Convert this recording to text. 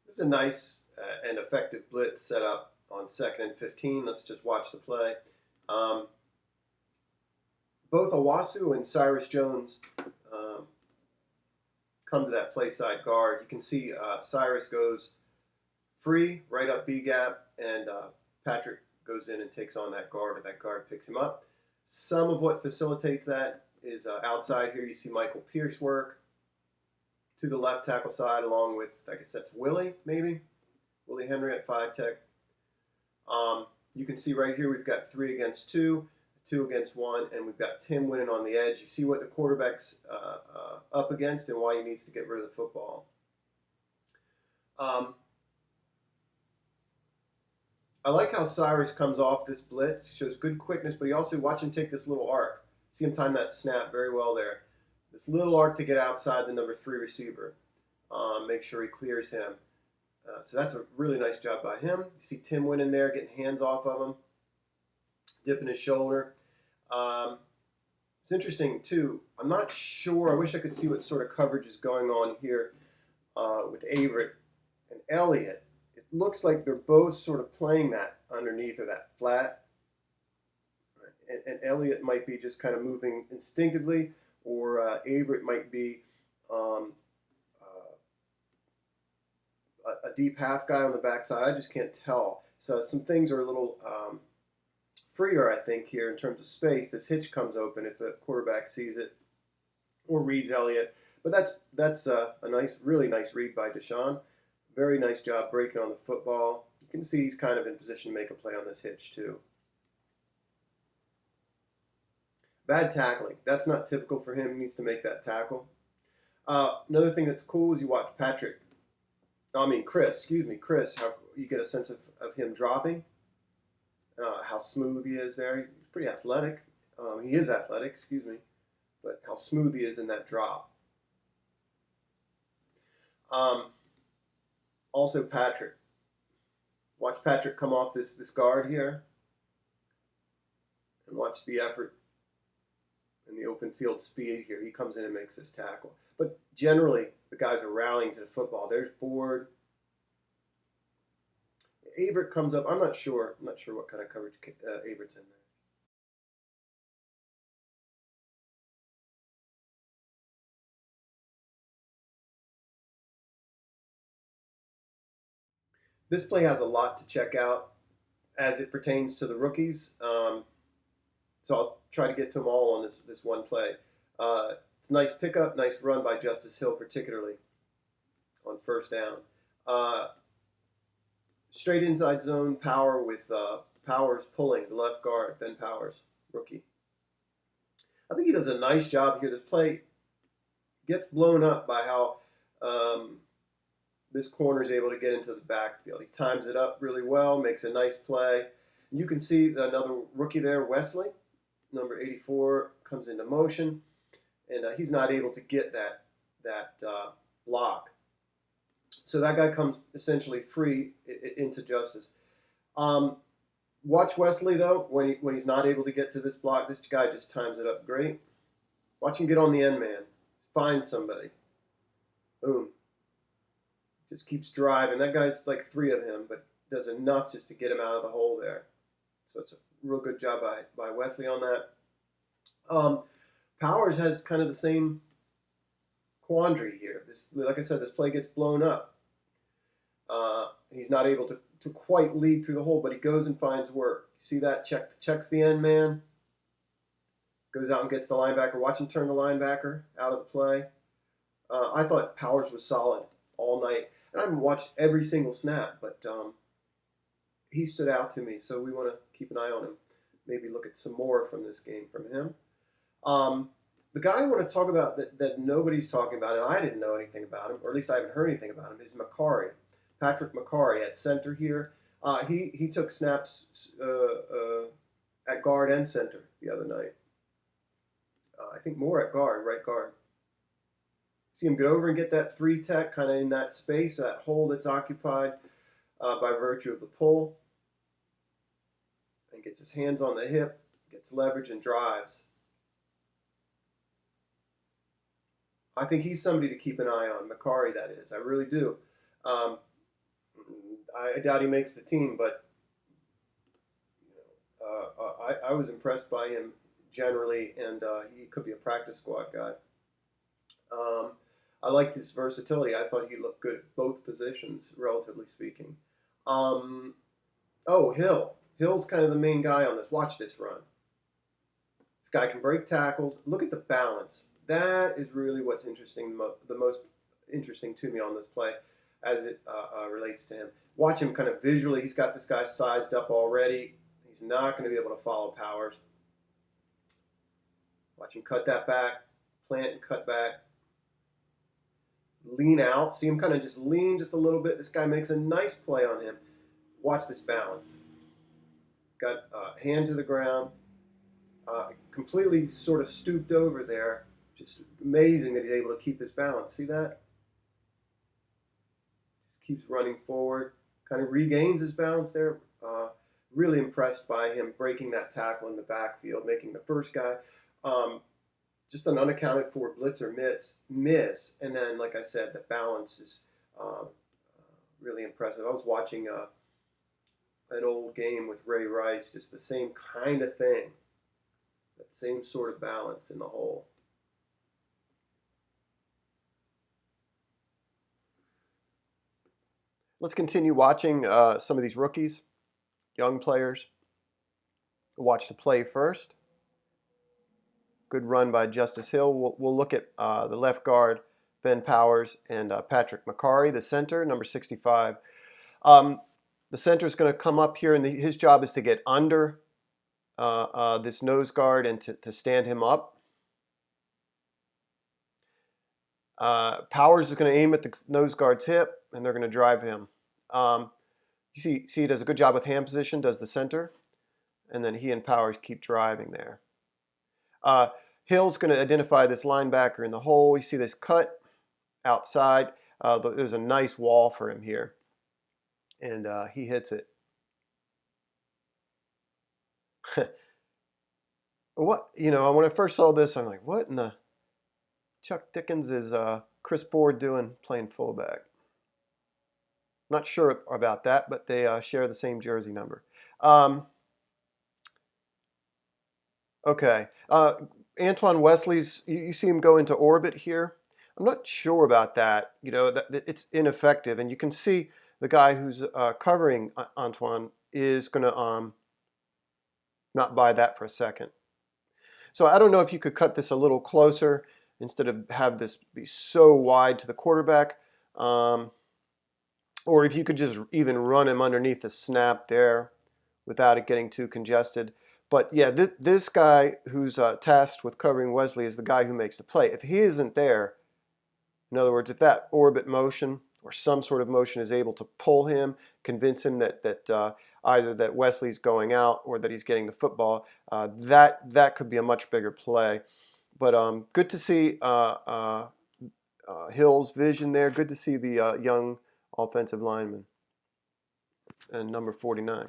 This is a nice and effective blitz set up on 2nd and 15. Let's just watch the play. Um, Both Owasu and Cyrus Jones come to that play side guard. You can see Cyrus goes free right up B gap, and Patrick goes in and takes on that guard, and that guard picks him up. Some of what facilitates that is outside here. You see Michael Pierce work to the left tackle side, along with, I guess that's Willie, maybe? Willie Henry at 5 tech. You can see right here we've got 3 against 2, 2 against 1, and we've got Tim winning on the edge. You see what the quarterback's up against and why he needs to get rid of the football. I like how Cyrus comes off this blitz. Shows good quickness, but you also watch him take this little arc. See him time that snap very well there. This little arc to get outside the number 3 receiver. Make sure he clears him. So that's a really nice job by him. You see Tim winning there, getting hands off of him, dipping his shoulder. It's interesting, too. I'm not sure. I wish I could see what sort of coverage is going on here with Averett and Elliott. It looks like they're both sort of playing that underneath or that flat. And Elliott might be just kind of moving instinctively, or Averett might be a deep half guy on the backside. I just can't tell. So some things are a little freer, I think, here in terms of space. This hitch comes open if the quarterback sees it or reads Elliott. But that's a nice, really nice read by Deshaun. Very nice job breaking on the football. You can see he's kind of in position to make a play on this hitch too. Bad tackling. That's not typical for him. He needs to make that tackle. Another thing that's cool is you watch Chris, how you get a sense of him dropping, how smooth he is there. He's pretty athletic. He is athletic, but how smooth he is in that drop. Also Patrick. Watch Patrick come off this guard here, and watch the effort and the open field speed here. He comes in and makes this tackle. But generally, the guys are rallying to the football. There's Board. Averett comes up. I'm not sure what kind of coverage Averett's in there. This play has a lot to check out as it pertains to the rookies. So I'll try to get to them all on this one play. It's a nice pickup, nice run by Justice Hill, particularly on first down. Straight inside zone power with Powers pulling the left guard, Ben Powers, rookie. I think he does a nice job here. This play gets blown up by how this corner is able to get into the backfield. He times it up really well, makes a nice play. You can see another rookie there, Wesley, number 84, comes into motion, and he's not able to get that block. So that guy comes essentially free into Justice. Watch Wesley, though, when he's not able to get to this block. This guy just times it up great. Watch him get on the end man. Find somebody. Boom. Just keeps driving. That guy's like 3 of him, but does enough just to get him out of the hole there. So it's a real good job by Wesley on that. Powers has kind of the same quandary here. Like I said, this play gets blown up. He's not able to quite lead through the hole, but he goes and finds work. You see that? Checks the end man. Goes out and gets the linebacker. Watch him turn the linebacker out of the play. I thought Powers was solid all night. And I haven't watched every single snap, but he stood out to me. So we want to keep an eye on him. Maybe look at some more from this game from him. The guy I want to talk about that nobody's talking about, and I didn't know anything about him, or at least I haven't heard anything about him, is Mekari. Patrick Mekari at center here. He took snaps at guard and center the other night. I think more at guard, right guard. See him get over and get that 3 tech kind of in that space, that hole that's occupied by virtue of the pull. And gets his hands on the hip, gets leverage and drives. I think he's somebody to keep an eye on, Mekari, that is. I really do. I doubt he makes the team, but I was impressed by him generally, and he could be a practice squad guy. Um, I liked his versatility. I thought he looked good at both positions, relatively speaking. Um, oh, Hill. Hill's kind of the main guy on this. Watch this run. This guy can break tackles. Look at the balance. That is really what's interesting, the most interesting to me on this play as it relates to him. Watch him kind of visually. He's got this guy sized up already. He's not going to be able to follow Powers. Watch him cut that back, plant and cut back. Lean out. See him kind of just lean just a little bit. This guy makes a nice play on him. Watch this balance. Got hand to the ground. Completely sort of stooped over there. Just amazing that he's able to keep his balance. See that? Just keeps running forward. Kind of regains his balance there. Really impressed by him breaking that tackle in the backfield, making the first guy. Just an unaccounted for blitz or miss. And then, like I said, the balance is really impressive. I was watching an old game with Ray Rice, just the same kind of thing. That same sort of balance in the hole. Let's continue watching some of these rookies, young players. Watch the play first. Good run by Justice Hill. We'll look at the left guard, Ben Powers, and Patrick Mekari, the center, number 65. The center is going to come up here, and his job is to get under this nose guard and to stand him up. Powers is going to aim at the nose guard's hip, and they're going to drive him. You see he does a good job with hand position, does the center, and then he and Powers keep driving there. Hill's going to identify this linebacker in the hole. You see this cut outside. There's a nice wall for him here, and he hits it. What, when I first saw this, I'm like, what in the Chuck Dickens is Chris Board doing playing fullback? Not sure about that, but they share the same jersey number. Okay. Antoine Wesley's, you see him go into orbit here. I'm not sure about that. That it's ineffective. And you can see the guy who's covering Antoine is going to not buy that for a second. So I don't know if you could cut this a little closer instead of have this be so wide to the quarterback. Or if you could just even run him underneath the snap there without it getting too congested. But yeah, this guy who's tasked with covering Wesley is the guy who makes the play. If he isn't there, in other words, if that orbit motion or some sort of motion is able to pull him, convince him that either that Wesley's going out or that he's getting the football, that could be a much bigger play. But good to see Hill's vision there. Good to see the young offensive lineman and number 49.